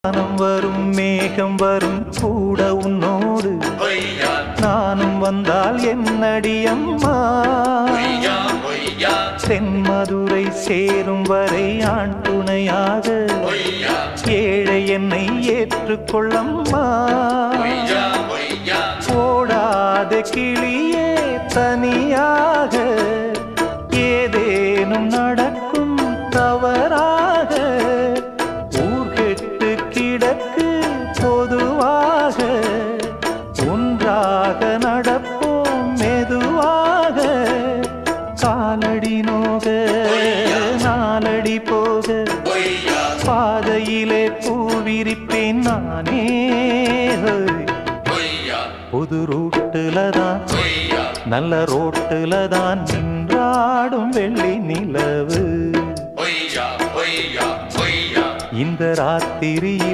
வானம் வரும் மேகம் வரும் கூட உன்னோடு நானும் வந்தால் என்னடி அம்மா தென்மதுரை சேரும் வரை ஆண் துணையாக ஏழை என்னை ஏற்றுக்கொள்ளம்மா ஓடாத கிளியே தனியாக ஏதேனும் நடக்கும் தவறாக ஊர்கெட்டு கிடக்கு பொதுவாக ஒன்றாக நடப்போம் மெதுவாக காலடி நோக நாலடி போக பாதையிலே பூவிரிப்பேன் நானே புது ரூட்டுல தான் நல்ல ரோட்டுல தான் நின்றாடும் வெள்ளி நிலவு இந்த ராத்திரியில்